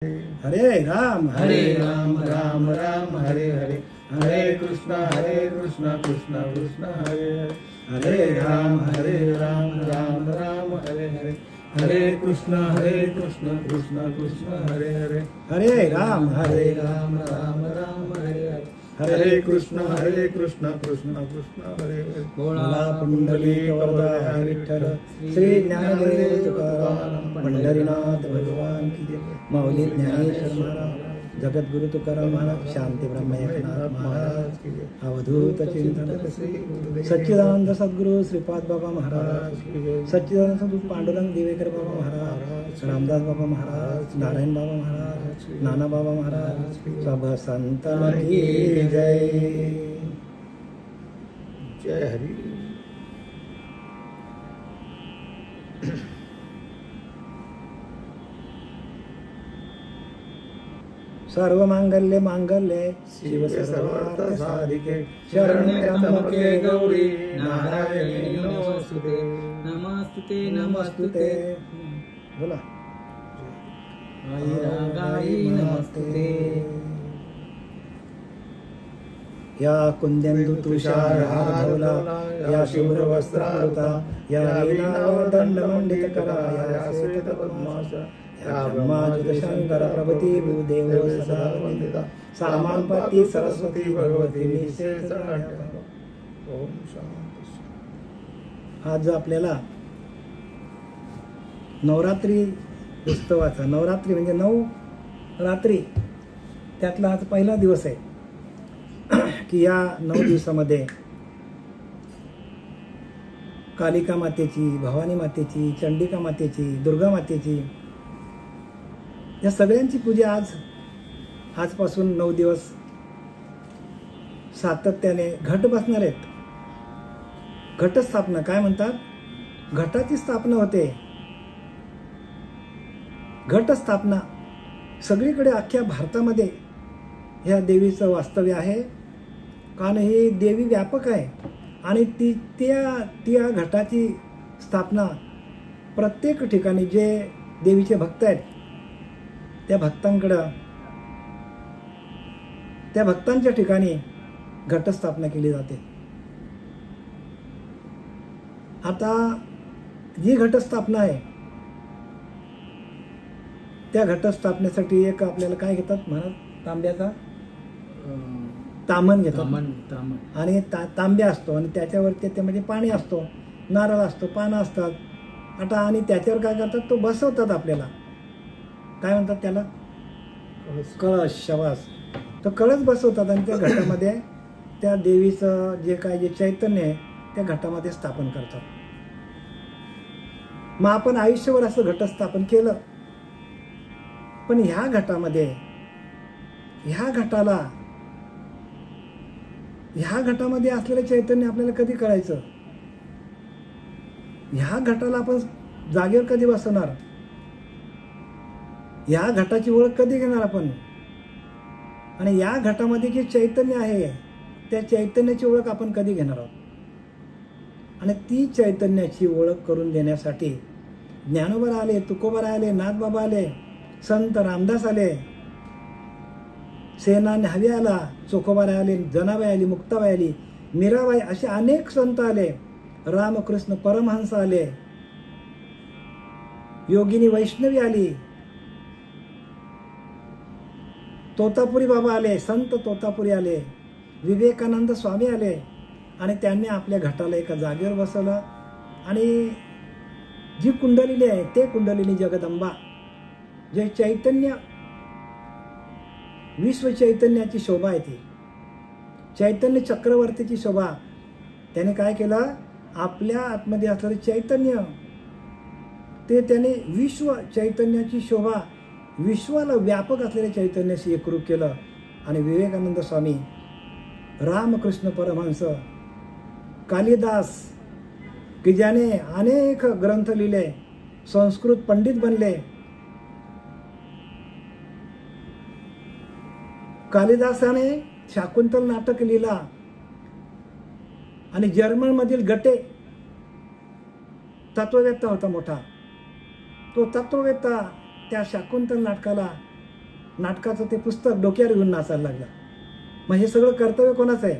हरे राम राम राम हरे हरे, हरे कृष्ण कृष्ण कृष्ण हरे हरे, हरे राम राम राम हरे हरे, हरे कृष्ण कृष्ण कृष्ण हरे हरे, हरे राम राम राम हरे हरे, हरे कृष्ण कृष्ण कृष्ण हरे हरे। बोला पुंडलिक वरदा विठ्ठल, श्री ज्ञानदेव तुकाराम पंढरीनाथ भगवान की जय। माऊली ज्ञानेश्वर महाराज, जगद्गुरु तुकाराम महाराज, शांती ब्रह्म एकनाथ महाराज की जय। अवधूत चिंतन श्री सच्चिदानंद सद्गुरु श्रीपाद बाबा महाराज की जय। सच्चिदानंद सद्गुरु पांडुरंग दिवेकर बाबा महाराज, रामदास बाबा महाराज, नारायण बाबा महाराज, नाना बाबा महाराज, सब संतान की जय। जय हरि। सर्व मांगल्य मांगल्य शिव सर्वार्थ साधिके, शरण्ये त्र्यंबके गौरी नारायणी नमोस्तुते, नमस्तुते नमस्तुते। बोला गाई नमस्ते। या कुंदेंदु तुषार हारधवला, या शुभ्र वस्त्रावृता, या वीणावर दंडमंडित करा, या श्वेत पद्मासना, या ब्रह्माच्युत शंकर प्रभृती भूदेव सदा वंदिता, सामान्पती सरस्वती भगवती निशेष। ओम शांती। आज आपल्याला नवरात्री उत्सवाचा, नवरात्री म्हणजे 9 रात्री, त्यातला आज पहिला दिवस आहे की या 9 दिवसामध्ये कालिका मातेची, भवानी मातेची, चंडिका मातेची, दुर्गा मातेची, या सगळ्यांची पूजा आजपासून 9 दिवस सातत्याने घट बसणार आहेत। घटस्थापना काय म्हणतात? घटाची स्थापना होते। घटस्थापना सगळीकडे अख्ख्या भारतामध्ये ह्या देवीचं वास्तव्य आहे, कारण ही देवी व्यापक आहे आणि त्या घटाची स्थापना प्रत्येक ठिकाणी जे देवीचे भक्त आहेत त्या भक्तांच्या ठिकाणी घटस्थापना केली जाते। आता जी घटस्थापना आहे त्या घटस्थापनेसाठी एक आपल्याला काय घेतात महाराज? तांब्याचा तामण घेतात आणि तांब्या असतो आणि त्याच्यावरती त्यामध्ये पाणी असतो, नारळ असतो, पानं असतात। आता आणि त्याच्यावर काय करतात? तो बसवतात। आपल्याला काय म्हणतात त्याला? कळस। शवास। तो कळस बसवतात आणि त्या घटामध्ये त्या देवीचं जे चैतन्य आहे त्या घटामध्ये स्थापन करतात। मग आपण आयुष्यभर असं घटस्थापन केलं, पण ह्या घटामध्ये असलेलं चैतन्य आपल्याला कधी कळायचं? ह्या घटाला आपण जागेवर कधी बसवणार? या घटाची ओळख कधी घेणार आपण? आणि या घटामध्ये जे चैतन्य आहे त्या चैतन्याची ओळख आपण कधी घेणार आहोत? आणि ती चैतन्याची ओळख करून देण्यासाठी ज्ञानोबा आले, तुकोबा आले, नाथबाबा आले, संत रामदास आले, सेना न्हावी आला, चोखोबाई आले, जनाबाई आली, मुक्ताबाई आली, मीराबाई, असे अनेक संत आले, रामकृष्ण परमहंस आले, योगिनी वैष्णवी आली, तोतापुरी बाबा आले, संत तोतापुरी आले, विवेकानंद स्वामी आले आणि त्यांनी आपल्या घटाला एका जागेवर बसवलं आणि जी कुंडलिनी आहे ते कुंडलिनी जगदंबा, जे चैतन्य, विश्व चैतन्याची शोभा आहे, ती चैतन्य चक्रवर्तीची शोभा, त्याने काय केलं? आपल्या आतमध्ये असलेलं चैतन्य ते त्याने विश्व चैतन्याची शोभा, विश्वाला व्यापक असलेल्या चैतन्याशी एकरूप केलं। आणि विवेकानंद स्वामी, रामकृष्ण परमहंस, कालिदास, की ज्याने अनेक ग्रंथ लिहिले, संस्कृत पंडित बनले, कालिदासाने शाकुंतल नाटक लिहिला आणि जर्मन मधील गटे तत्ववेत्ता होता मोठा, तो तत्ववेत्ता त्या शाकुंतल नाटकाला नाटकाचं ते पुस्तक डोक्यावर घेऊन नाचायला लागला. मग हे सगळं कर्तव्य कोणाचं आहे?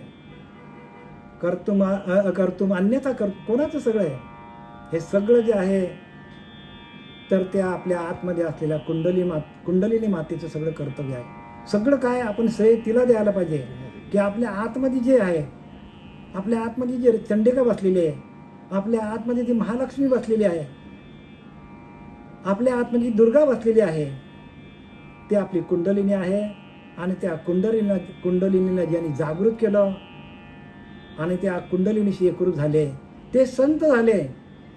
कर्तुम अन्यथा कोणाचं सगळं आहे? हे सगळं जे आहे तर त्या आपल्या आतमध्ये असलेल्या कुंडलिनी मातेचं सगळं कर्तव्य आहे. सगळं काय आपण श्रेय तिला द्यायला पाहिजे की आपल्या आतमध्ये जे आहे, आपल्या आतमध्ये जे चंडिका बसलेली आहे, आपल्या आतमध्ये ती महालक्ष्मी बसलेली आहे, आपल्या आतमध्ये दुर्गा बसलेली आहे, ते आपली कुंडलिनी आहे. आणि त्या कुंडलिनीला ज्यांनी जागृत केलं आणि त्या कुंडलिनीशी एकरूप झाले ते संत झाले.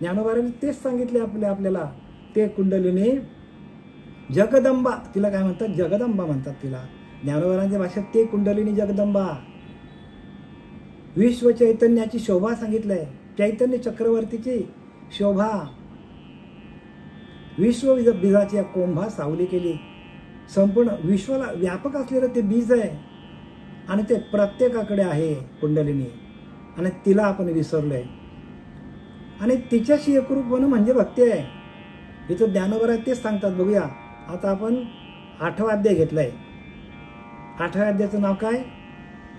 ज्ञानोबांनी तेच सांगितले आपल्याला. ते कुंडलिनी जगदंबा, तिला काय म्हणतात? जगदंबा म्हणतात तिला. ज्ञानोबांच्या भाषेत ते कुंडलिनी जगदंबा. विश्व चैतन्याची शोभा सांगितलंय, चैतन्य चक्रवर्तीची शोभा. विश्व बीजाची या कोंभा सावली केली. संपूर्ण विश्वाला व्यापक असलेलं ते बीज आहे आणि ते प्रत्येकाकडे आहे कुंडलिनी. आणि तिला आपण विसरलोय आणि तिच्याशी एकरूप होणं म्हणजे भक्ती आहे. इथं ज्ञानोबा तेच सांगतात. बघूया आता आपण 8वा अध्याय घेतलाय. 8व्या अध्यायाचं नाव काय?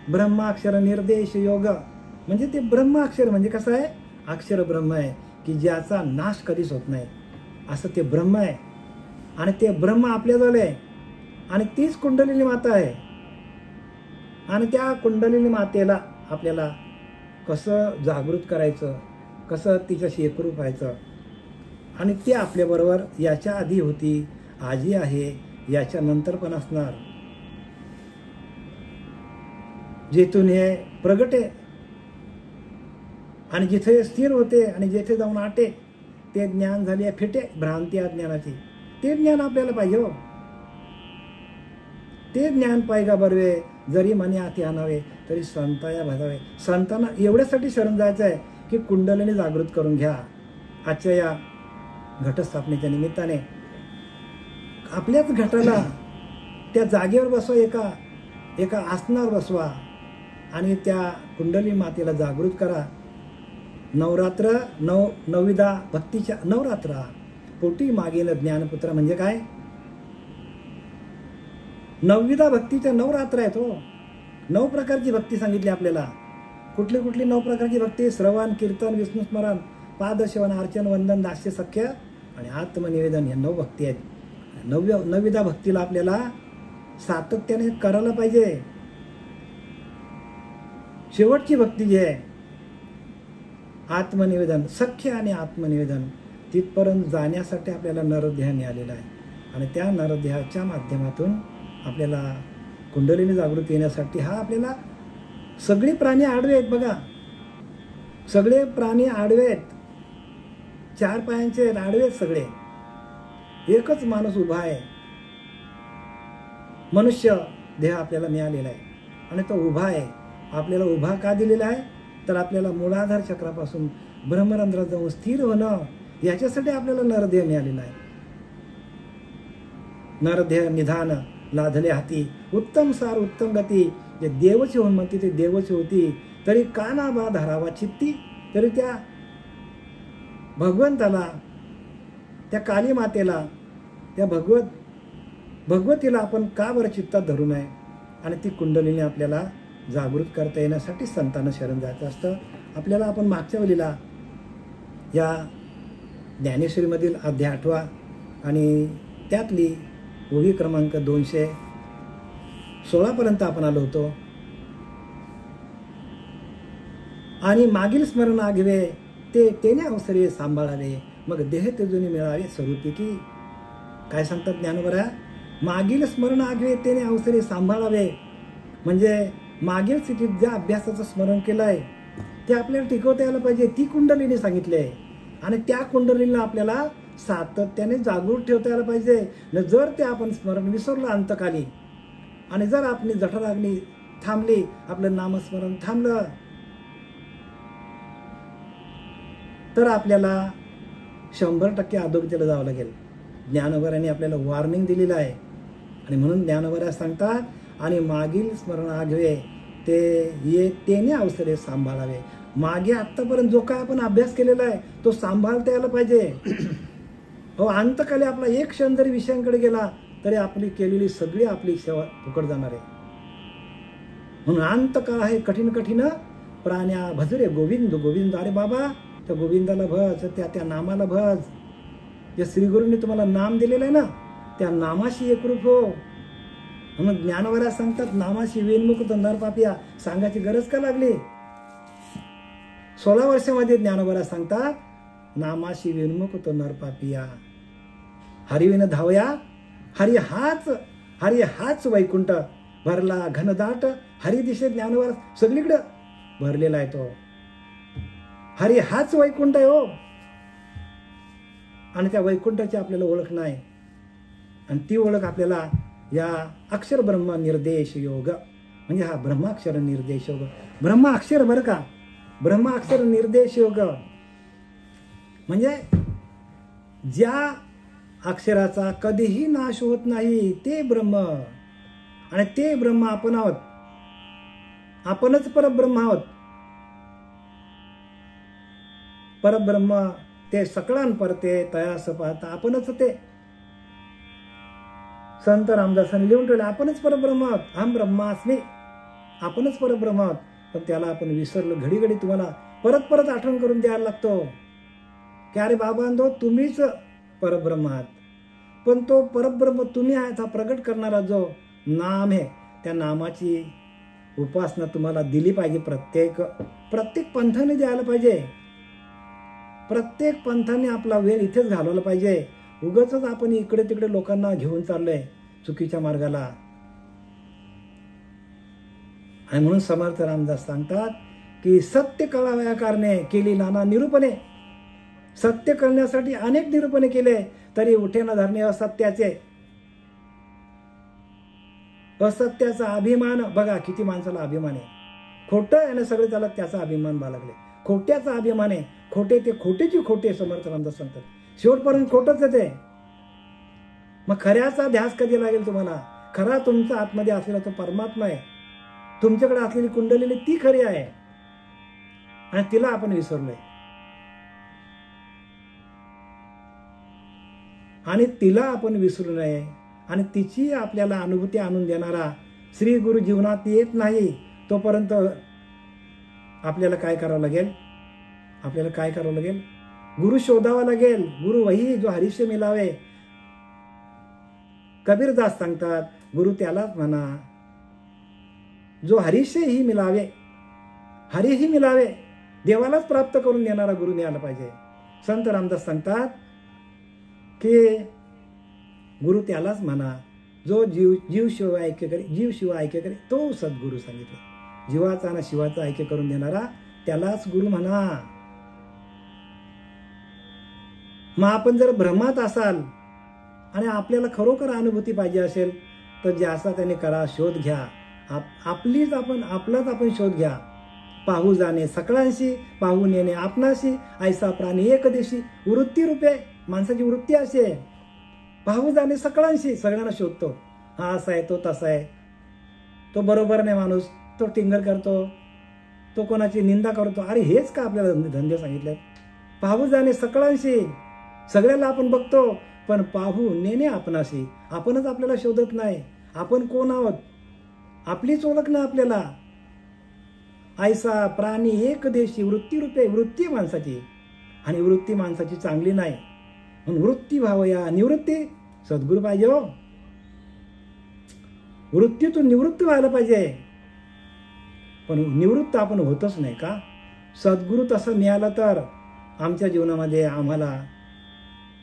ब्रह्माक्षर निर्देश योग. म्हणजे ते ब्रह्माक्षर म्हणजे कसं आहे? अक्षर ब्रह्म आहे की ज्याचा नाश कधीच होत नाही, असं ते ब्रह्म आहे. आणि ते ब्रह्म आपल्याजवळ आहे आणि तीच कुंडलिनी माता आहे. आणि त्या कुंडलिनी मातेला आपल्याला कसं जागृत करायचं, कसं तिच्याशी एकरूप व्हायचं. आणि ते आपल्याबरोबर याच्या आधी होती, आजी आहे, याच्या नंतर पण असणार. जेथून हे प्रगटे आणि जिथे स्थिर होते आणि जेथे जाऊन आटे ते ज्ञान झाले फिटे भ्रांती अज्ञानाची. ते ज्ञान आपल्याला पाहिजे हो. ते ज्ञान पाहिगा बरवे जरी मनी हाती आणावे तरी संताया भजावे. संतांना एवढ्यासाठी शरण जायचं आहे की कुंडलिनी जागृत करून घ्या. आजच्या या घटस्थापनेच्या निमित्ताने आपल्याच घटाला त्या जागेवर बसवा, एका आसनावर बसवा आणि त्या कुंडलिनी मातेला जागृत करा. नवरात्र नवविधा भक्तीच्या नवरात्रा पोटी मागेल ज्ञानपुत्र. म्हणजे काय? नवविधा भक्तीच्या नवरात्र आहेत हो. 9 प्रकारची भक्ती सांगितली आपल्याला. कुठली 9 प्रकारची भक्ती? श्रवण, कीर्तन, विष्णुस्मरण, पादसेवन, अर्चन, वंदन, दास्य, सख्य आणि आत्मनिवेदन. या 9 भक्ती आहेत. नवविधा भक्तीला आपल्याला सातत्याने करायला पाहिजे. शेवटची भक्ती जी आहे आत्मनिवेदन, सख्य आणि आत्मनिवेदन, तिथपर्यंत जाण्यासाठी आपल्याला नरदेह मिळालेला आहे. आणि त्या नरदेहाच्या माध्यमातून आपल्याला कुंडलिनी जागृत येण्यासाठी हा आपल्याला सगळे प्राणी आडवे आहेत. बघा, सगळे प्राणी आडवे आहेत, 4 पायांचे आडवे आहेत सगळे. एकच माणूस उभा आहे. मनुष्य देह आपल्याला मिळालेला आहे आणि तो उभा आहे. आपल्याला उभा का दिलेला आहे? तर आपल्याला मूलाधार चक्रापासून ब्रह्मरंध्रात जाऊन स्थिर होणं, याच्यासाठी आपल्याला नरदेह मिळालेला आहे. नरदेह निधान लाधले हाती, उत्तम सार उत्तम गती. जे देवची होऊन म्हणते ते देवची होती, तरी काना बा धरावा चित्ती. तरी त्या भगवंताला, त्या काली मातेला, त्या भगवतीला आपण का बरं चित्तात धरू नये? आणि ती कुंडलिनी आपल्याला जागृत करता येण्यासाठी संतांना शरण जायचं असतं. आपल्याला आपण मागच्या वेळेला या ज्ञानेश्वरीमधील अध्याय 8वा आणि त्यातली ओवी क्रमांक 216 पर्यंत आपण आलो होतो. आणि मागील स्मरण आघवे ते तेने अवसरे सांभाळावे, मग देह तेजुनी मिळावे स्वरूपी की. काय सांगतात ज्ञानोबा? मागील स्मरण आघवे तेने अवसरे सांभाळावे. म्हणजे मागील स्थितीत ज्या अभ्यासाचं स्मरण केलं आहे ते आपल्याला टिकवता यायला पाहिजे. ती कुंडलिनी सांगितली आहे आणि त्या कुंडलिनीला आपल्याला सातत्याने जागृत ठेवता यायला पाहिजे. जर ते आपण स्मरण विसरलं अंतकाली आणि जर आपली जठराग्नी थांबली, आपलं नामस्मरण थांबलं, तर आपल्याला 100% अधोगतीला जावं लागेल. ज्ञानोबांनी आपल्याला वॉर्निंग दिलेलं आहे. आणि म्हणून ज्ञानोबा सांगतात, आणि मागील स्मरण आघवे ते तेने अवसरे सांभाळावे. मागे आत्तापर्यंत जो काय आपण अभ्यास केलेला आहे तो सांभाळता यायला पाहिजे. हो, अंतकाली आपला एक क्षण जरी विषयांकडे गेला तरी आपली केलेली सगळी आपली सेवा फुकट जाणार आहे. म्हणून अंत काळ आहे कठीण कठीण प्राण्या भजरे गोविंद गोविंद. अरे बाबा, त्या गोविंदाला भज, त्या नामाला भज. जे श्रीगुरूंनी तुम्हाला नाम दिलेलं आहे ना, त्या नामाशी एकरूप हो. म्हणून ज्ञानवरा सांगतात, नामाशी विनमुक्त नर पापिया. सांगायची गरज का लागली? 16 वर्षामध्ये ज्ञानवरा सांगतात, नामाशी विनमुक्त नर पापिया. हरिविन धावया, हरी हाच वैकुंठ भरला घनदाट. हरी दिशे ज्ञानवर सगळीकडे भरलेला आहे तो. हरी हाच वैकुंठ आहे हो. आणि त्या वैकुंठाची आपल्याला ओळख नाही. आणि ती ओळख आपल्याला या अक्षर ब्रह्म निर्देश योग, म्हणजे हा ब्रह्माक्षर निर्देश योग. ब्रह्माक्षर बरं का, ब्रह्माक्षर निर्देश योग म्हणजे ज्या अक्षराचा कधीही नाश होत नाही ते ब्रह्म. आणि ते ब्रह्म आपण आहोत. आपणच परब्रह्म आहोत. परब्रह्म ते सकळान परते तयास पाहता. आपणच ते. संत रामदासांनी लिहून ठेवले, आपणच परब्रह्म आहोत. हम ब्रह्मास्मी. आपणच परब्रह्म आहोत. पण त्याला आपण विसरलो. घडी घडी तुम्हाला परत परत आठवण करून द्यायला लागतो की अरे बाबांनो, तुम्हीच परब्रह्म आहात. पण तो परब्रह्म तुम्ही आहात हा प्रगट करणारा जो नाम आहे, त्या नामाची उपासना तुम्हाला दिली पाहिजे. प्रत्येक पंथाने द्यायला पाहिजे. प्रत्येक पंथाने आपला वेळ इथेच घालवला पाहिजे. उगाच आपण इकडे तिकडे लोकांना घेऊन चाललोय चुकीच्या मार्गाला. आणि म्हणून समर्थ रामदास सांगतात की सत्य कळावया कारणे केली नाना निरूपणे. सत्य करण्यासाठी अनेक निरूपणे केले, तरी उठेना धरणे असत्याचे. असत्याचा अभिमान बघा, किती माणसाला अभिमान आहे. खोटं आहे ना सगळे, त्याला त्याचा अभिमान बाळगले. खोट्याचा अभिमान आहे. खोटे ते खोटेची खोटे समर्थ रामदास सांगतात. शेवटपर्यंत खोटच आहे ते. मग खऱ्याचा ध्यास कधी लागेल तुम्हाला? खरा तुमचा आतमध्ये असलेला तो परमात्मा आहे. तुमच्याकडे असलेली कुंडलेली ती खरी आहे. आणि तिला आपण विसरलोय. आणि तिला आपण विसरू नये. आणि तिची आपल्याला अनुभूती आणून देणारा श्री गुरु जीवनात येत नाही तोपर्यंत आपल्याला काय करावं लागेल? आपल्याला काय करावं लागेल? गुरु शोधावा लागेल. गुरु वही जो हरीशे मिलावे. कबीरदास सांगतात, गुरु त्यालाच म्हणा जो हरीशे ही मिलावे. हरीही मिलावे. देवालाच प्राप्त करून देणारा गुरु मिळाला पाहिजे. संत रामदास सांगतात की गुरु त्यालाच म्हणा जो जीव शिव ऐक्य करे. जीव शिव ऐक्य करे तो सद्गुरू सांगितलं. जीवाचा आणि शिवाचा ऐक्य करून देणारा त्यालाच गुरु म्हणा. मग आपण जर भ्रमात असाल आणि आपल्याला खरोखर अनुभूती पाहिजे असेल तर ज्याचा त्याने करा, शोध घ्या. आपलाच आपण शोध घ्या. पाहू जाणे सकळांशी, पाहून येणे आपणाशी. ऐसा प्राणी एक देशी. वृत्ती रूपे माणसाची वृत्ती अशी आहे. पाहू जाणे सकळांशी, सगळ्यांना शोधतो. हा असा आहे, तो तसा आहे, तो बरोबर नाही माणूस, तो टिंगर करतो, तो कोणाची निंदा करतो. अरे हेच का आपल्याला धंदे सांगितले? पाहू जाणे सकळांशी, सगळ्याला आपण बघतो, पण पाहू नेणे आपणाशी. आपणच आपल्याला शोधत नाही. आपण कोण आहोत? आपलीच ओळख ना आपल्याला. ऐसा प्राणी एक देशी. वृत्ती रूपे. वृत्ती माणसाची, आणि वृत्ती माणसाची चांगली नाही. म्हणून वृत्ती भावया निवृत्ती. सद्गुरू पाहिजे हो. वृत्तीतून निवृत्त व्हायला पाहिजे. पण निवृत्त आपण होतच नाही का? सद्गुरू तसं मिळालं तर आमच्या जीवनामध्ये आम्हाला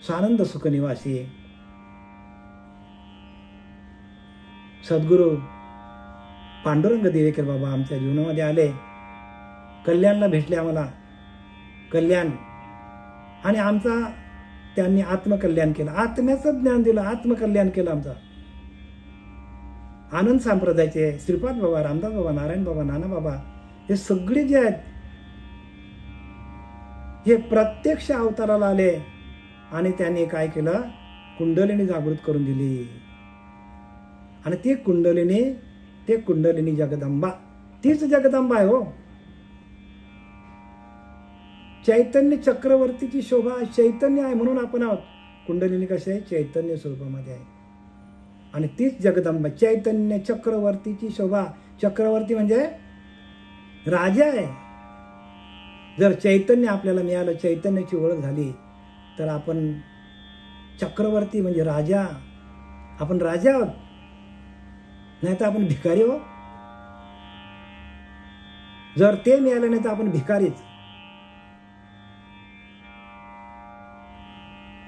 स्वानंद सुख निवासी. सद्गुरू पांडुरंग देवेकर बाबा आमच्या जीवनामध्ये आले. कल्याणला भेटले आम्हाला. कल्याण आणि आमचा त्यांनी आत्मकल्याण केलं. आत्म्याचं ज्ञान दिलं. आत्मकल्याण केलं आमचं. आनंद संप्रदायाचे श्रीपाद बाबा, रामदास बाबा, नारायण बाबा, नाना बाबा, हे सगळे जे आहेत हे प्रत्यक्ष अवताराला आले. आणि त्यांनी काय केलं? कुंडलिनी जागृत करून दिली. आणि ती कुंडलिनी जगदंबा, तीच जगदंबा आहे हो. चैतन्य चक्रवर्तीची शोभा चैतन्य आहे म्हणून आपण आहोत. कुंडलिनी कशी आहे? चैतन्य स्वरूपामध्ये आहे. आणि तीच जगदंबा चैतन्य चक्रवर्तीची शोभा. चक्रवर्ती म्हणजे राजा आहे. जर चैतन्य आपल्याला मिळालं, चैतन्याची ओळख झाली, तर आपण चक्रवर्ती म्हणजे राजा. आपण राजा आहोत, नाही तर आपण भिकारी हो. जर ते मिळालं नाही तर आपण भिकारीच.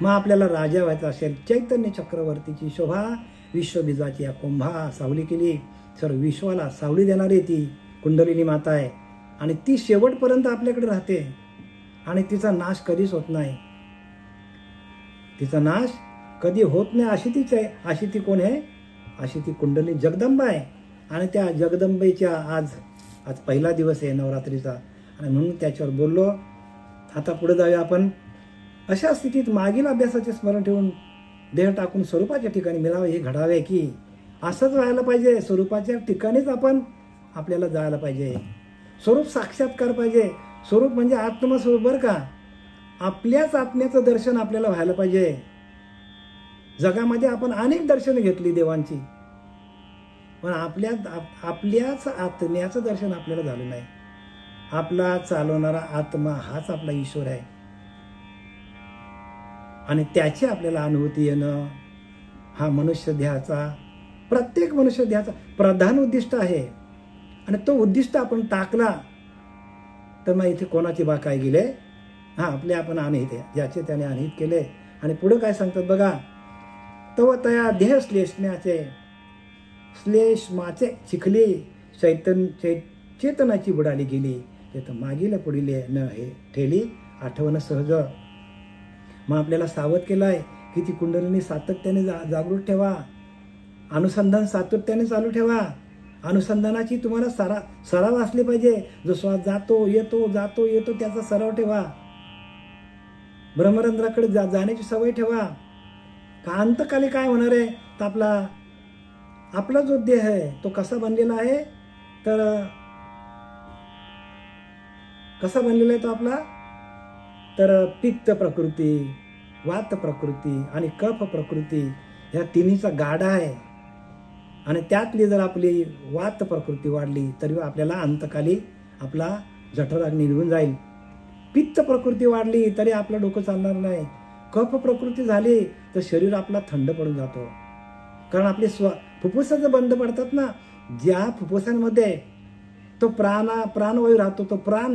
मग आपल्याला राजा व्हायचं असेल, चैतन्य चक्रवर्तीची शोभा विश्वबीजाची या कुंभा सावली केली. सर्व विश्वाला सावली देणारी ती कुंडलिनी माता आहे. आणि ती शेवटपर्यंत आपल्याकडे राहते आणि तिचा नाश कधीच होत नाही. तिचा नाश कधी होत नाही अशी तीच आहे. अशी ती कोण आहे? अशी ती कुंडलिनी जगदंबा आहे. आणि त्या जगदंबेच्या आज पहिला दिवस आहे नवरात्रीचा, आणि म्हणून त्याच्यावर बोललो. आता पुढे जाऊया आपण. अशा स्थितीत मागील अभ्यासाचे स्मरण ठेवून देह टाकून स्वरूपाच्या ठिकाणी मिळावे हे घडावे की असंच व्हायला पाहिजे. स्वरूपाच्या ठिकाणीच आपल्याला जायला पाहिजे. स्वरूप साक्षात्कार पाहिजे. स्वरूप म्हणजे आत्मस्वरूप बरं का. आपल्याच आत्म्याचं दर्शन आपल्याला व्हायला पाहिजे. जगामध्ये आपण अनेक दर्शनं घेतली देवांची, पण आपल्याच आत्म्याचं दर्शन आपल्याला झालं नाही. आपला चालवणारा आत्मा हाच आपला ईश्वर आहे आणि त्याची आपल्याला अनुभूती येणं हा मनुष्य देहाचा, प्रत्येक मनुष्य देहाचा प्रधान उद्दिष्ट आहे. आणि तो उद्दिष्ट आपण टाकला तर मग इथे कोणाची बा काय गेले? आपले आपण अनहित आहे, ज्याचे त्याने अनहित केले. आणि पुढे काय सांगतात बघा. तव तया देह श्लेष्माचे चिखली चेतनाची बुडाली गेली. ते तर मागील पुढील न हे ठेली आठवण सहज. मग आपल्याला सावध केलाय की ती कुंडलिनी सातत्याने जागृत ठेवा. अनुसंधान सातत्याने चालू ठेवा. अनुसंधानाची तुम्हाला सराव असले पाहिजे. जो श्वास जातो येतो जातो येतो त्याचा सराव ठेवा. ब्रह्मरंध्राकडे जाण्याची सवय ठेवा. का अंतकाली काय होणार आहे? तर आपला जो देह आहे तो कसा बनलेला आहे? तर कसा बनलेला आहे तो आपला? तर पित्त प्रकृती, वात प्रकृती आणि कफ प्रकृती ह्या तिन्हीचा गाडा आहे. आणि त्यातली जर आपली वात प्रकृती वाढली तरी आपल्याला अंतकाली आपला जठराग्नी निघून जाईल. पित्त प्रकृती वाढली तरी आपलं डोकं चालणार नाही. कफ प्रकृती झाली तर शरीर आपला थंड पडून जातो. कारण आपले फुफ्फुस जर बंद पडतात ना, ज्या फुफ्फुसांमध्ये तो प्राणवायू राहतो, तो प्राण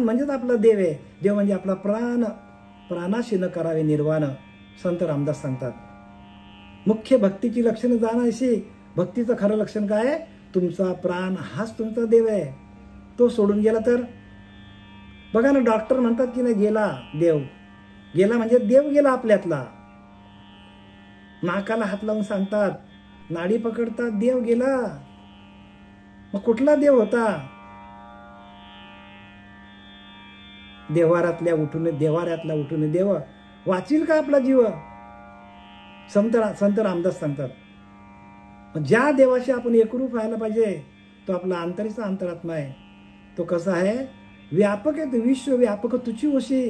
म्हणजेच आपला देव आहे. देव म्हणजे आपला प्राण. प्राणाशी न करावे निर्वाण, संत रामदास सांगतात. मुख्य भक्तीची लक्षणं जाणायची. भक्तीचं खरं लक्षण काय आहे? तुमचा प्राण हाच तुमचा देव आहे. तो सोडून गेला तर बघा ना, डॉक्टर म्हणतात की नाही गेला देव गेला, म्हणजे देव गेला आपल्यातला. नाकाला हात लावून सांगतात, नाडी पकडतात, देव गेला. मग कुठला देव होता? देवाऱ्यातला उठून देव वाचील का आपला जीव? संत रामदास सांगतात. ज्या देवाशी आपण एकरूप व्हायला पाहिजे तो आपला अंतरीचा अंतरात्मा आहे. तो कसा आहे? व्यापक आहे. विश्व व्यापक तुची होशी,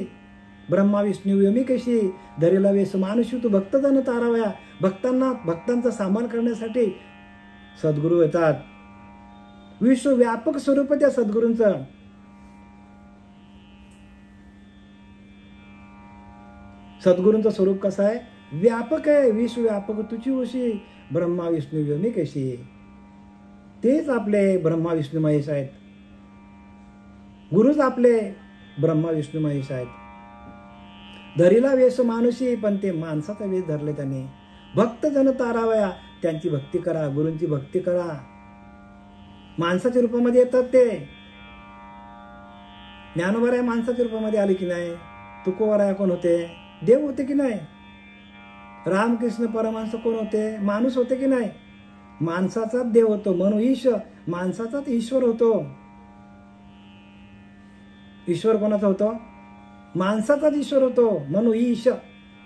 ब्रह्मा विष्णू व्यमिकेशी धरेला वेस मानुषी तू भक्तजन तारावया. भक्तांचा सांभाळ करण्यासाठी सद्गुरू येतात. विश्व व्यापक स्वरूप त्या सद्गुरूंचं. सद्गुरूंचं स्वरूप कसं आहे? व्यापक आहे. विश्व व्यापक तुची होशी, ब्रह्मा विष्णू व्यमिकेशी. तेच आपले ब्रह्मा विष्णू महेश आहेत. गुरुच आपले ब्रह्मा विष्णू महेश आहेत. धरीला वेश मानुषी, पण ते माणसाचा वेश धरले त्यांनी. भक्त जन तारावया, त्यांची भक्ती करा, गुरूंची भक्ती करा. माणसाच्या रूपामध्ये येतात ते. ज्ञानोबराय माणसाच्या रूपामध्ये आले की नाही? तुकोबराय कोण होते? देव होते की नाही? रामकृष्ण परमहंस कोण होते? माणूस होते की नाही? माणसाचाच देव होतो. म्हणून माणसाचाच ईश्वर होतो. ईश्वर कोणाचा होतो? माणसाचाच ईश्वर होतो. म्हणून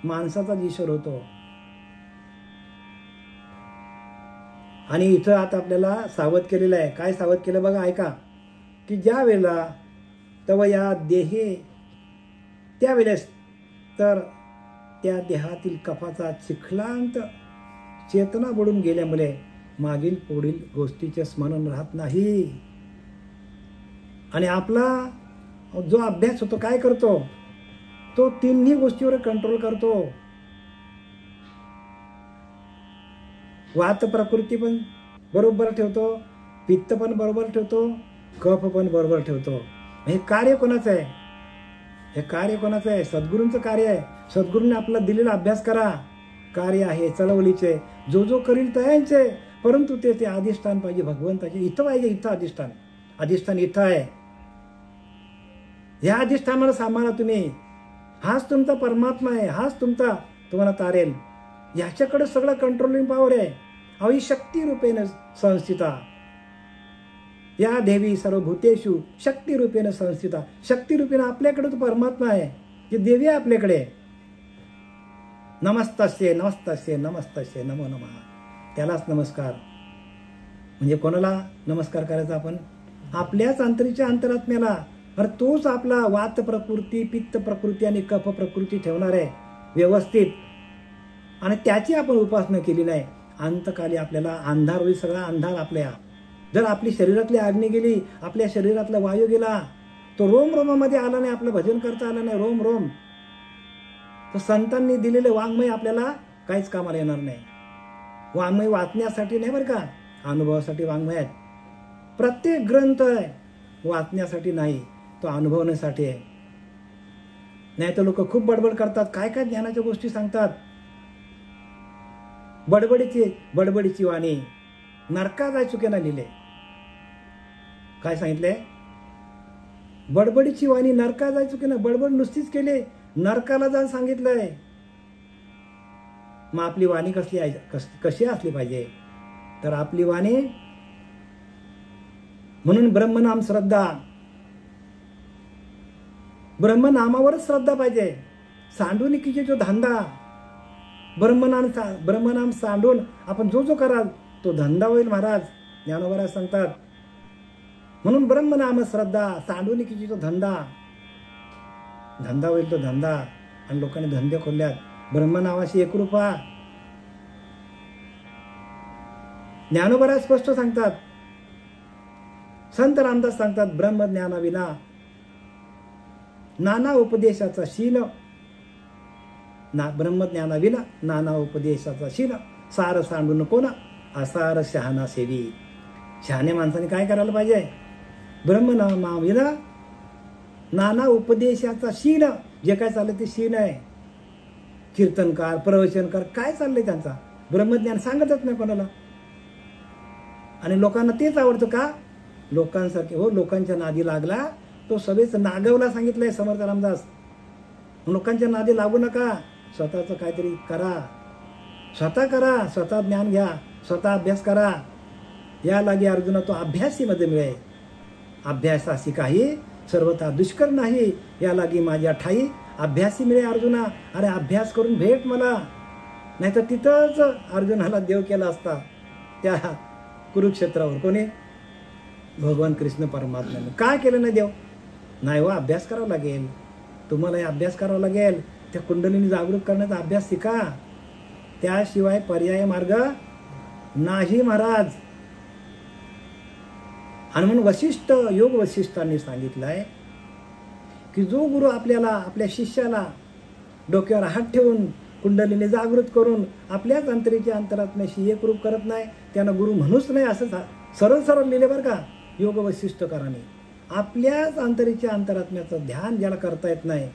माणसाचाच ईश्वर होतो. आणि इथं आता आपल्याला सावध केलेलं आहे. काय सावध केलं बघा, ऐका. की ज्या वेळेला तव या देहे, त्यावेळेस तर त्या देहातील कफाचा चेतना बुडून गेल्यामुळे मागील पुढील गोष्टीचे स्मरण राहत नाही. आणि आपला जो अभ्यास होतो काय करतो, तो तिन्ही गोष्टीवर कंट्रोल करतो. वात प्रकृती पण बरोबर ठेवतो, पित्त पण बरोबर ठेवतो, कफ पण बरोबर ठेवतो. हे कार्य कोणाचं आहे? हे कार्य कोणाचं आहे? सद्गुरूंचं कार्य आहे. सद्गुरूंनी आपला दिलेला अभ्यास करा कार्य आहे चळवळीचे. जो जो करील तयांचे, परंतु ते अधिष्ठान पाहिजे भगवंताचे. इथं पाहिजे, इथं अधिष्ठान इथं आहे. या अधिष्ठानाला सांभाळा तुम्ही. हाच तुमचा परमात्मा आहे, हाच तुम्हाला तारेल. याच्याकडे सगळं कंट्रोलिंग पॉवर आहे. अहो शक्ती रूपेण संस्थिता या देवी सर्वभूतेषु शक्ती रूपेण संस्थिता. शक्ती रूपेण आपल्याकडे तो परमात्मा आहे, जे देवी आहे आपल्याकडे. नमस्तस्य नमस्तस्य नमस्तस्य नमो नमः. त्यालाच नमस्कार. म्हणजे कोणाला नमस्कार करायचा आपण? आपल्याच अंतरीच्या अंतरात्म्याला. अरे तोच आपला वात प्रकृती, पित्त प्रकृती आणि कफ प्रकृती ठेवणार आहे व्यवस्थित. आणि त्याची आपण उपासना केली नाही, अंतकाली आपल्याला अंधार होईल. सगळा अंधार आपल्या. जर आपली शरीरातली अग्नी गेली, आपल्या शरीरातला वायू गेला, तो रोम रोमामध्ये आला नाही, आपलं भजन करता आलं नाही, रोम रोम, तर संतांनी दिलेले वाङ्मय आपल्याला काहीच कामाला येणार नाही. वाङ्मय वाचण्यासाठी नाही बरं का, अनुभवासाठी वाङ्मय आहेत. प्रत्येक ग्रंथ आहे वाचण्यासाठी नाही, तो अनुभवण्यासाठी आहे. नाही तर लोक खूप बडबड करतात, काय काय ज्ञानाच्या गोष्टी सांगतात. बडबडीची वाणी नरका जाय चुकेना लिहिले. काय सांगितले? बडबडीची वाणी नरका जाय चुकेना. बडबड नुसतीच केली, नरकाला जा सांगितलंय. मग आपली वाणी कशी असली पाहिजे? तर आपली वाणी म्हणून ब्रह्मनाम श्रद्धा, ब्रह्मनामावरच श्रद्धा पाहिजे. सांडूनिकीचे जो धंदा, ब्रह्मनाम सांडून आपण जो कराल तो धंदा होईल महाराज. ज्ञानोबा सांगतात. म्हणून ब्रह्मनाम श्रद्धा, सांडूनिकीची जो धंदा होईल तो धंदा. आणि लोकांनी धंदे खोलल्यात ब्रह्मनामाशी एकरूपा. ज्ञानोबा स्पष्ट सांगतात, संत रामदास सांगतात, ब्रह्मज्ञानाविना नाना उपदेशाचा शीन. ब्रह्मज्ञानाविना नाना उपदेशाचा शीन. सार सांडून कोणा असार शहाणा सेवी. शहाण्या माणसाने काय करायला पाहिजे? ब्रह्मनामाविना नाना उपदेशाचा शीन. जे काय चाललंय ते शीन आहे. कीर्तनकार, प्रवचनकार काय चाललंय त्यांचा? ब्रह्मज्ञान सांगतच नाही कोणाला. आणि लोकांना तेच आवडतं का? लोकांसारखे हो, लोकांच्या नादी लागला तो सगळेच नागवला सांगितलंय समर्थ रामदास. लोकांच्या नादी लागू नका, स्वतःच काहीतरी करा. स्वतः ज्ञान घ्या, स्वतः अभ्यास करा. या लागी अर्जुना तो अभ्यासीमध्ये मिळेल. अभ्यासाशी काही सर्वथा दुष्कर नाही, या लागी माझ्या ठाई अभ्यासी मिळे अर्जुना. अरे अभ्यास करून भेट मला. नाही तर तिथंच अर्जुनाला देव केला असता त्या कुरुक्षेत्रावर. कोणी? भगवान कृष्ण परमात्म्याने. काय केलं नाही देव? नाही हो, अभ्यास करावा लागेल. तुम्हालाही अभ्यास करावा लागेल. त्या कुंडलीने जागृत करण्याचा अभ्यास शिका. त्याशिवाय पर्याय मार्ग नाही महाराज. आणि म्हणून योग वशिष्ठांनी सांगितलंय की जो गुरु आपल्याला, आपल्या शिष्याला डोक्यावर हात ठेवून कुंडलीने जागृत करून आपल्याच अंतरीच्या अंतरात्म्याशी एकरूप करत नाही, त्यानं गुरु म्हणूच नाही. असं सरळ लिहिले बरं का योग वशिष्ठकारांनी. आपल्याच अंतरीच्या अंतरात्म्याचं ध्यान ज्याला करता येत नाही,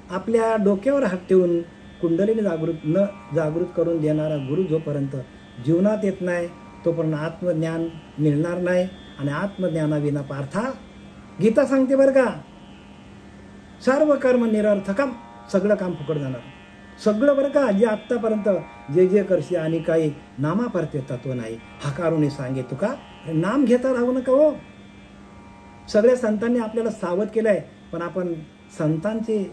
आपल्या डोक्यावर हात ठेवून कुंडलीने जागृत करून देणारा गुरु जोपर्यंत जीवनात येत नाही तोपर्यंत आत्मज्ञान मिळणार नाही. आणि आत्मज्ञानाविना पार्था, गीता सांगते बरं का, सर्व कर्म निरर्थकम. सगळं काम फुकट जाणार. सगळं बरं का. जे आत्तापर्यंत जे करशी आणि काही नामापरते तत्व नाही, हकारून सांगे तुका. नाम घेता राहू नका हो. सगळ्या संतांनी आपल्याला सावध केलंय, पण आपण संतांची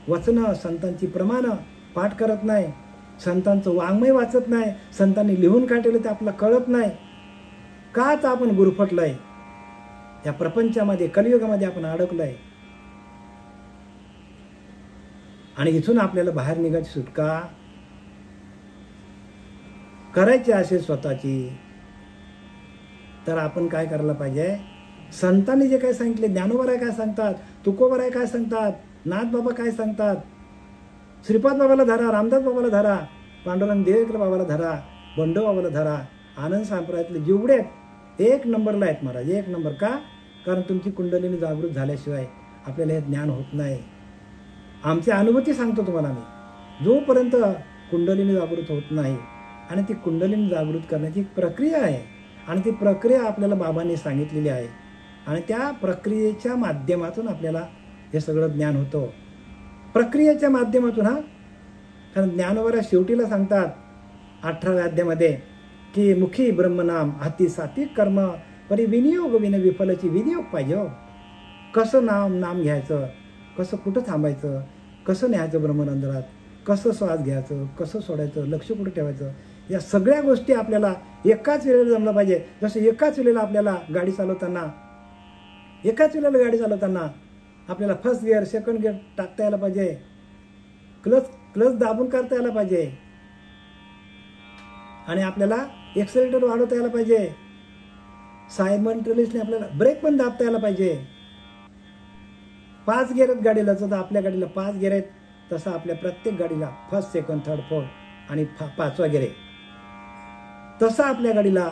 वचनं, संतांची प्रमाणं पाठ करत नाही, संतांचं वाङ्मय वाचत नाही, संतांनी लिहून काय ठेवलं ते आपल्याला कळत नाही. का? तर आपण गुरफटलोय. या प्रपंचामध्ये, कलियुगामध्ये आपण अडकलोय. आणि इथून आपल्याला बाहेर निघायची सुटका करायची असेल स्वतःची, तर आपण काय करायला पाहिजे? संतांनी जे काय सांगितले, ज्ञानोबराय काय सांगतात, तुकोबराय काय सांगतात, नाथबाबा काय सांगतात, श्रीपाद बाबाला धरा, रामदास बाबाला धरा, पांडुरंग देवेकर बाबाला धरा, बंडू बाबाला धरा, आनंद संप्रदायातले जेवढे एक नंबरला आहेत महाराज, एक नंबर. का? कारण तुमची कुंडलिनी जागृत झाल्याशिवाय आपल्याला हे ज्ञान होत नाही. आमची अनुभूती सांगतो तुम्हाला मी. जोपर्यंत कुंडलिनी जागृत होत नाही, आणि ती कुंडलिनी जागृत करण्याची एक प्रक्रिया आहे, आणि ती प्रक्रिया आपल्याला बाबांनी सांगितलेली आहे, आणि त्या प्रक्रियेच्या माध्यमातून आपल्याला हे सगळं ज्ञान होतं. प्रक्रियेच्या माध्यमातून. कारण ज्ञानोबा शेवटीला सांगतात 18व्या अध्यायामध्ये की मुखी ब्रह्मनाम हाती सात्विक कर्म परी विनियोग विन विफलाची विनियोग पाहिजे. कसं नाम घ्यायचं, कसं कुठं थांबायचं, कसं न्यायचं ब्रह्मरंध्रात, कसं श्वास घ्यायचं, कसं सोडायचं, लक्ष कुठं ठेवायचं, या सगळ्या गोष्टी आपल्याला एकाच वेळेला जमलं पाहिजे. जसं एकाच वेळेला आपल्याला गाडी चालवताना आपल्याला फर्स्ट गिअर, सेकंड गिअर टाकता यायला पाहिजे, क्लच दाबून करता यायला पाहिजे, आणि आपल्याला एक्सेलेटर वाढवता यायला पाहिजे, सायमल्टेनियसली आपल्याला ब्रेक पण दाबता यायला पाहिजे. 5 गिअर आहेत गाडीला, जसं आपल्या गाडीला 5 गिअर आहेत, तसं आपल्या प्रत्येक गाडीला फर्स्ट, सेकंड, थर्ड, फोर्थ आणि 5वा गिअर आहे. तसं आपल्या गाडीला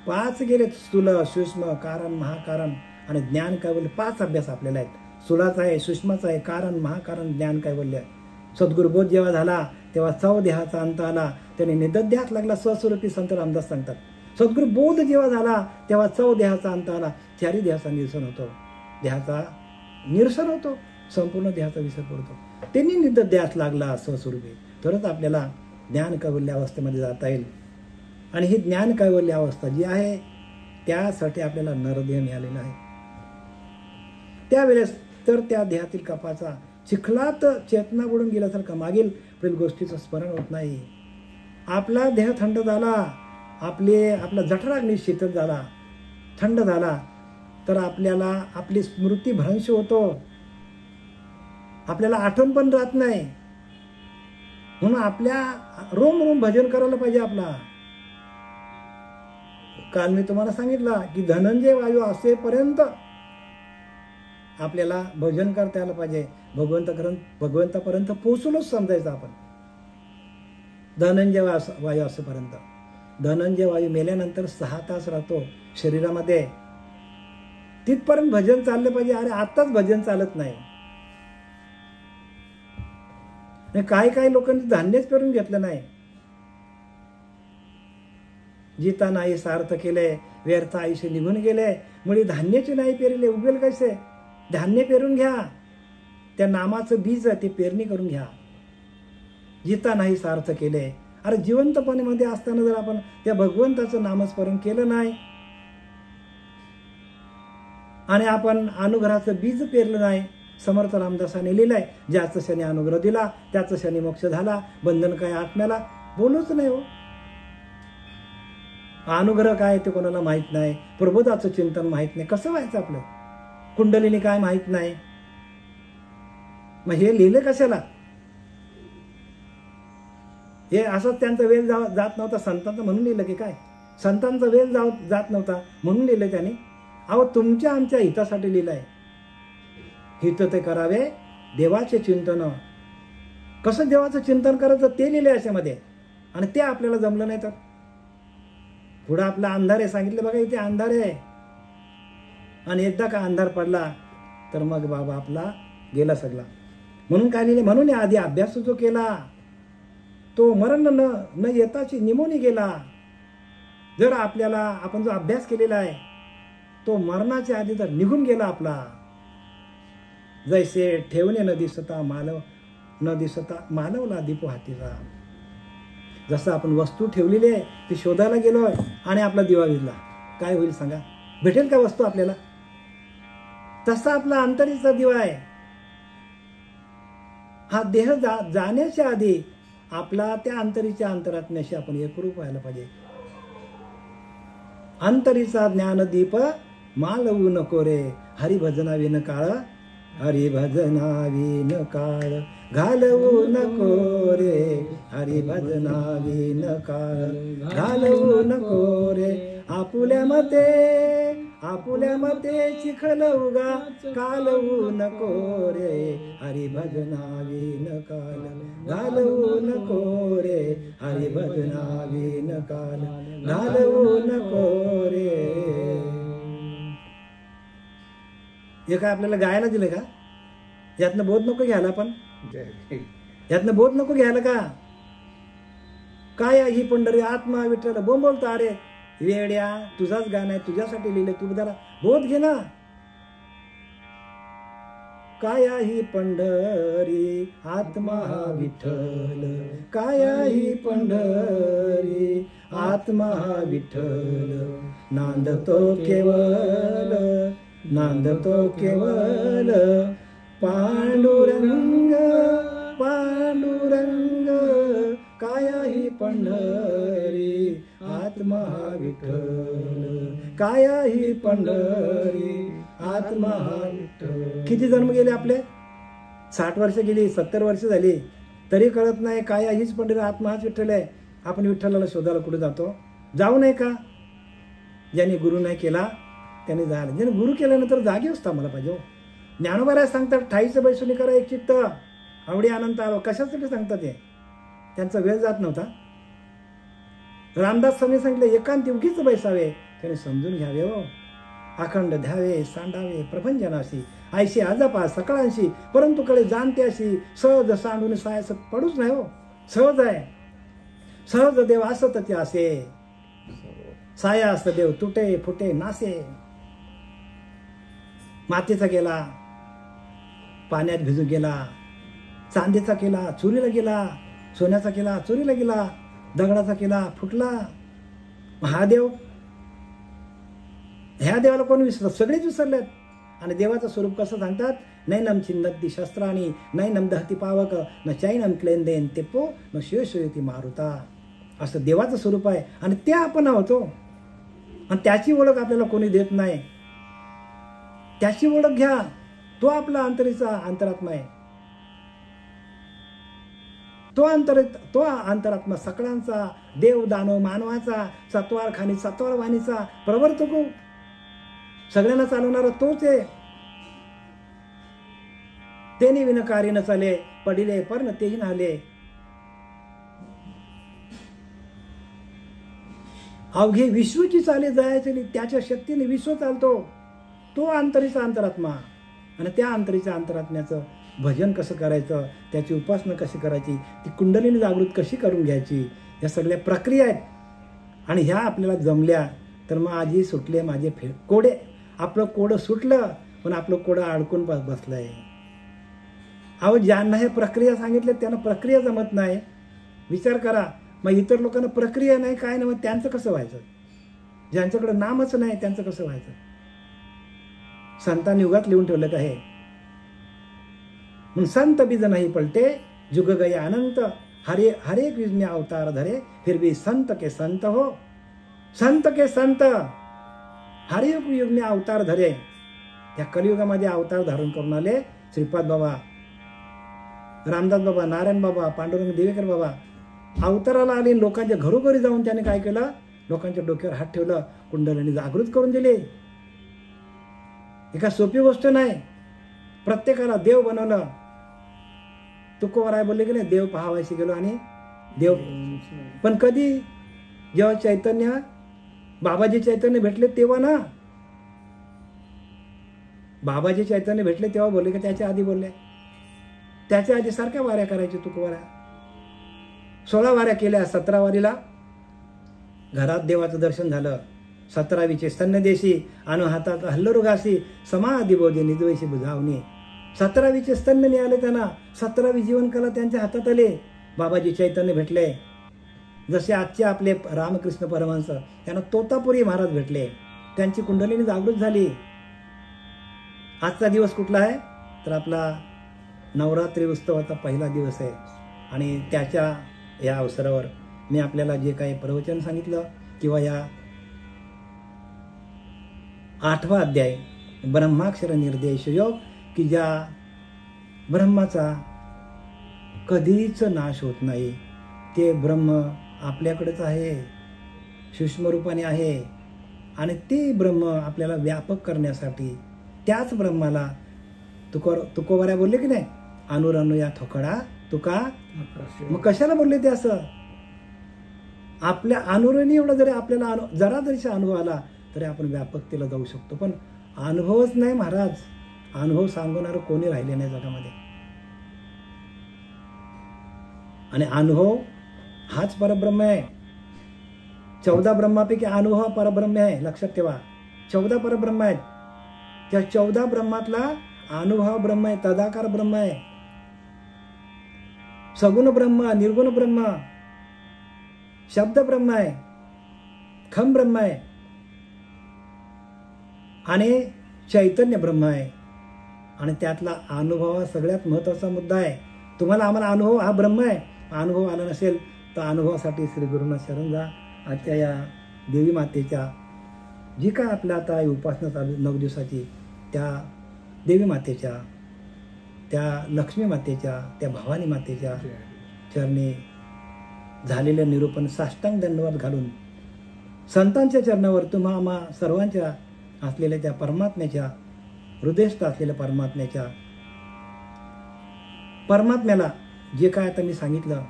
5 गिअर आहेत. स्थूल, सूक्ष्म, कारण, महाकारण आणि ज्ञान कैवल्य 5 अभ्यास आपल्याला आहेत. स्थूलाचा आहे, सूक्ष्माचा आहे, कारण, महाकारण, ज्ञान कैवल्य. सद्गुरुबोध जेव्हा झाला तेव्हा 4 देहाचा अंत आला, त्याने निदध्यास लागला स्वस्वरूपी संत रामदास सांगतात. सद्गुरुबोध जेव्हा झाला तेव्हा 4 देहाचा अंत आला, 4 देहाचा निरसन होतो, देहाचा निरसन होतो, संपूर्ण देहाचा विसर पडतो. त्यांनी निदध्यास लागला स्वस्वरूपी, तरच आपल्याला ज्ञान कैवल्य अवस्थेमध्ये जाता येईल. आणि ही ज्ञान कैवल्य अवस्था जी आहे त्यासाठी आपल्याला नरदेह मिळालेला आहे. त्यावेळेस तर त्या देहातील कपाचा चिखलात चेतना बुडून गेल्यासारखं मागील पुढील गोष्टीचं स्मरण होत नाही. आपला देह थंड झाला, आपला जठराग्नी शीतल झाला, थंड झाला, तर आपल्याला आपली स्मृती भ्रंश होतो, आपल्याला आठवण पण राहत नाही. म्हणून आपल्या रोम रोम भजन करायला पाहिजे. आपला काल मी तुम्हाला सांगितलं की धनंजय वायू असेपर्यंत आपल्याला भजन करता यायला पाहिजे. भगवंतापर्यंत पोहोचलोच समजायचं आपण. धनंजय वायू असेपर्यंत. धनंजय वायू मेल्यानंतर 6 तास राहतो शरीरामध्ये, तिथपर्यंत भजन चाललं पाहिजे. अरे आताच भजन चालत नाही. काही लोकांनी धान्यच पेरून घेतलं नाही. जिता नाही सार्थ केले, व्यर्थ आयुष्य निघून गेले, मुळे धान्याचे नाही पेरले, उगेल कसे? धान्य पेरून घ्या, त्या नामाचं बीज ते पेरणी करून घ्या. जिता नाही सार्थ केले. अरे जिवंतपणेमध्ये असताना जर आपण त्या भगवंताचं नामस्मरण केलं नाही आणि आपण अनुग्रहाचं बीज पेरलं नाही, समर्थ रामदासाने लिहिलंय, ज्याचं शनी अनुग्रह दिला त्याचं शनी मोक्ष झाला, बंधन काय आत्म्याला बोलूच नाही. हो, अनुग्रह काय ते कोणाला माहित नाही, प्रबोधाचं चिंतन माहित नाही, कसं व्हायचं आपलं? कुंडलिनी काय माहित नाही, मग हे लिहिलं कशाला? हे असंच त्यांचा वेळ जात नव्हता संतांचा म्हणून लिहिलं की काय? संतांचा वेळ जात नव्हता म्हणून लिहिलं त्याने? अहो तुमच्या आमच्या हितासाठी लिहिलंय. हित ते करावे देवाचे चिंतन. कसं देवाचं चिंतन करायचं ते लिहिलंय याच्यामध्ये, आणि ते आपल्याला जमलं नाही तर पुढं आपला अंधार आहे. सांगितलं बघा इथे अंधार आहे, आणि एकदा का अंधार पडला तर मग बाबा आपला गेला सगळा. म्हणून काय लिहिले? म्हणून आधी अभ्यास जो केला तो मरण न येताची निमोनी गेला. जर आपल्याला आपण जो अभ्यास केलेला आहे तो मरणाच्या आधी तर निघून गेला आपला. जैसे ठेवणे न दिसता मानवला दीपो हातीचा. जसं आपण वस्तू ठेवलेली आहे ती शोधायला गेलोय आणि आपला दिवा विझला, काय होईल सांगा? भेटेल का वस्तू आपल्याला? तसा आपला अंतरीचा दिवा आहे. हा देह जाण्याच्या आधी आपला त्या अंतरीच्या अंतरात्म्याशी आपण एकरूप व्हायला पाहिजे. अंतरीचा ज्ञानदीप मालवू नको रे, हरिभजना विन काळ, हरिभजना विन काळ. घालवू नको रे हरी भजनाविन काल घालवू नको रे आपुल्या मते चिखल उगा कालवू नको रे हरी भजनाविन काल घालवू नको रे हरी भजनाविन काल घालवू नको रे. हे काय आपल्याला गायला दिलं का? यातनं बोध नको घ्यायला, पण यातनं बोध नको घ्यायला का? काय ही पंढरी आत्मा विठ्ठल बोंबलता, अरे वेड्या तुझाच गाणं आहे, तुझ्यासाठी लिहिलं, तू जरा बोध घे ना. काय ही पंढरी आत्मा विठ्ठल, काय ही पंढरी आत्मा विठ्ठल, नांदतो केवल पांडुरंग पांडुरंग. काय ही पंढरी आत्मा विठ्ठल, काय ही पंढरी आत्मा विठ्ठल. किती जन्म गेले आपले? 60 वर्ष गेली, 70 वर्ष झाली, तरी कळत नाही काय हीच पंढरी आत्मा हाच विठ्ठल आहे. आपण विठ्ठलाला शोधायला कुठे जातो? जाऊ नये का? ज्याने गुरु नाही केला त्याने जायला, ज्याने गुरु केल्यानंतर जागी असता मला पाहिजे. ज्ञानोबा सांगतात ठाईचं बैसुनी करा एक चित्त आवडी आनंद आलो. कशासाठी सांगतात ते? त्यांचा वेळ जात नव्हता. रामदास स्वामी सांगितले एकांती उगीच बैसावे, त्याने समजून घ्यावे हो. अखंड ध्यावे सांडावे प्रभंजनाशी, आयशी आजापा सकाळांशी, परंतु कडे जाणते अशी, सहज सांडून सायस पडूच नाही हो. सहज आहे, सहज देव असत ते असे, साया असत देव तुटे फुटे नासे. मातीचा गेला पाण्यात भिजून गेला, चांदीचा केला चोरीला गेला, सोन्याचा केला चोरीला गेला, दगडाचा केला फुटला. महादेव, ह्या देवाला कोण विसरतात? सगळेच विसरलेत. आणि देवाचं स्वरूप कसं सांगतात? नैनम छिंदती शस्त्राणी नैनम दहती पावक न चैनम क्लेंदेन तेपो न शिवशोयती मारुता. असं देवाचं स्वरूप आहे आणि ते आपण आहोतो. आणि त्याची ओळख आपल्याला कोणी देत नाही. त्याची ओळख घ्या. तो आपला अंतरात्मा आहे. तो अंतरात्मा सगळ्यांचा, देव दानव मानवाचा, सत्वार खानी सत्वार वाणीचा प्रवर्तक, सगळ्यांना चालवणारा तोच आहे. तेनी विनकारी न चाले पडिले पण तेही नाले. अवघे विश्वची चाले जायचे, त्याच्या शक्तीने विश्व चालतो. तो अंतरीचा अंतरात्मा. आणि त्या अंतरीच्या अंतरात्म्याचं भजन कसं करायचं, त्याची उपासना कशी करायची, ती कुंडलीने जागृत कशी करून घ्यायची, या सगळ्या प्रक्रिया आहेत. आणि ह्या आपल्याला जमल्या तर मग आजी सुटले माझे कोडे. आपलं कोडं सुटलं पण आपलं कोडं अडकून बसलंय. अहो ज्यांना हे प्रक्रिया सांगितल्या त्यांना प्रक्रिया जमत नाही. विचार करा, मग इतर लोकांना प्रक्रिया नाही काय नाही, मग त्यांचं कसं व्हायचं? ज्यांच्याकडे नामच नाही त्यांचं कसं व्हायचं? संतांनी युगात लिहून ठेवलं का हे? संत बीज नाही पलटे जुग गए अनंत, हर एक युग में अवतार धरे फिर भी संत के संत हो. संत के संत हर एक युग में अवतार धरे. या कलियुगामध्ये अवतार धारण करून आले श्रीपाद बाबा, रामदास बाबा, नारायण बाबा, पांडुरंग देवेकर बाबा. अवताराला आले, लोकांच्या घरोघरी जाऊन त्याने काय केलं? लोकांच्या डोक्यावर हात ठेवलं, कुंडलीने जागृत करून दिले. एका सोपी गोष्ट नाही. प्रत्येकाला देव बनवलं. तुकोबराय बोलले की नाही, देव पाहावायशी गेलो आणि देव. पण कधी? जेव्हा चैतन्य बाबाजी चैतन्य भेटले तेव्हा ना. बाबाजी चैतन्य भेटले तेव्हा बोलले की त्याच्या आधी बोलले? त्याच्या आधी सारख्या वाऱ्या करायची तुकोबराय. 16 वाऱ्या केल्या. 17 वारीला घरात देवाचं दर्शन झालं. 17वीचे स्तन्यदेशी अनु हातात हल्लरुगासी समाधी बोधे निजवैशी बुझावणे. 17वीचे स्तन्य मिळाले त्यांना. 17वी जीवनकला त्यांच्या हातात आले. बाबाजी चैतन्य भेटले. जसे आजचे आपले रामकृष्ण परमहंस, त्यांना तोतापुरी महाराज भेटले. त्यांची कुंडलीने जागृत झाली. आजचा दिवस कुठला आहे? तर आपला नवरात्री उत्सवाचा पहिला दिवस आहे. आणि त्याच्या या अवसरावर मी आपल्याला जे काही प्रवचन सांगितलं किंवा या 8वा अध्याय ब्रह्माक्षर निर्देश योग, की ज्या ब्रह्माचा कधीच नाश होत नाही. ते ब्रह्म आपल्याकडेच आहे, सूक्ष्म रूपाने आहे. आणि ते ब्रह्म आपल्याला व्यापक करण्यासाठी त्याच ब्रह्माला तुकोबाऱ्या बोलले की नाही, अनुरनु या थोकडा तुका. मग कशाला बोलले ते असं? आपल्या अनुरणी एवढा जरी आपल्याला जरा जरीचा अनुभव आला तरी आपण व्यापकतेला जाऊ शकतो. पण अनुभवच नाही महाराज, अनुभव सांगणारं कोणी राहिले नाही जगामध्ये. आणि अनुभव हाच परब्रह्म आहे. 14 ब्रह्मापैकी अनुभव हा परब्रह्म आहे, लक्षात ठेवा. 14 परब्रह्म आहेत. त्या 14 ब्रह्मातला अनुभव ब्रह्म आहे, तदाकार ब्रह्म आहे, सगुण ब्रह्म, निर्गुण ब्रह्म, शब्द ब्रह्म आहे, खम ब्रह्म आहे आणि चैतन्य ब्रह्म आहे. आणि त्यातला अनुभव हा सगळ्यात महत्वाचा मुद्दा आहे. तुम्हाला आम्हाला अनुभव हा ब्रह्म आहे. अनुभव आला नसेल तर अनुभवासाठी श्री गुरुना शरण जा. आजच्या या देवी मातेच्या जी काय आपल्या आता उपासना चालू 9 दिवसाची, त्या देवी मातेच्या, त्या लक्ष्मी मातेच्या, त्या भवानी मातेच्या चरणी झालेलं निरूपण साष्टांग दंडवत घालून संतांच्या चरणावर तुम्हा आम्हा सर्वांच्या असलेल्या त्या परमात्म्याच्या, हृदयस्थ असलेल्या परमात्म्याला जे काय आता मी सांगितलं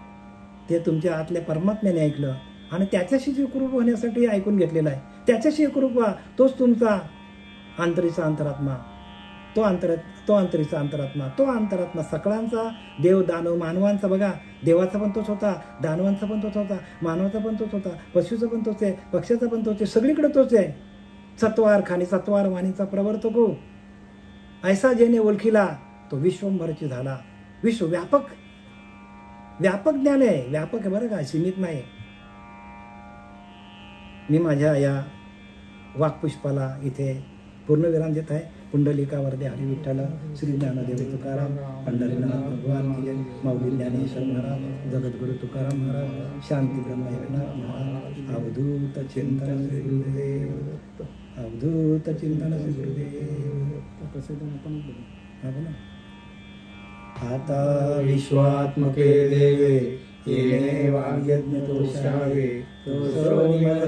ते तुमच्या आतल्या परमात्म्याने ऐकलं आणि त्याच्याशी एकरूप होण्यासाठी ऐकून घेतलेलं आहे. त्याच्याशी एकरूप व्हा. तोच तुमचा अंतरीचा अंतरात्मा, तो अंतरीचा अंतरात्मा, तो अंतरात्मा सगळ्यांचा, देव दानव मानवांचा. बघा, देवाचा पण तोच होता, दानवांचा पण तोच होता, मानवाचा पण तोच होता, पशुचा पण तोच आहे, पक्ष्याचा पण तोच आहे, सगळीकडे तोच आहे. सत्वार खाणी सत्वार वाणीचा प्रवर्तक हो, ऐसा जेने ओळखीला तो विश्वंभरची झाला. विश्व व्यापक ज्ञान आहे, व्यापक आहे बरं का, सीमित नाही. मी माझ्या या वाक्पुष्पाला इथे पूर्णविराम देत आहे. पुंडलिका वरदे हरी विठ्ठल, श्री ज्ञानदेव तुकाराम, पंढरीनाथ भगवान की जय, माऊली ज्ञानेश्वर महाराज, जगद्गुरु तुकाराम महाराज, शांती ब्रह्म एकनाथ महाराज, अवधूत चिंतन श्री गुरुदेव, अवधूत चिंतन श्री गुरुदेव. आता विश्वात्मके देवे येणे वाग्यज्ञ तोषावे,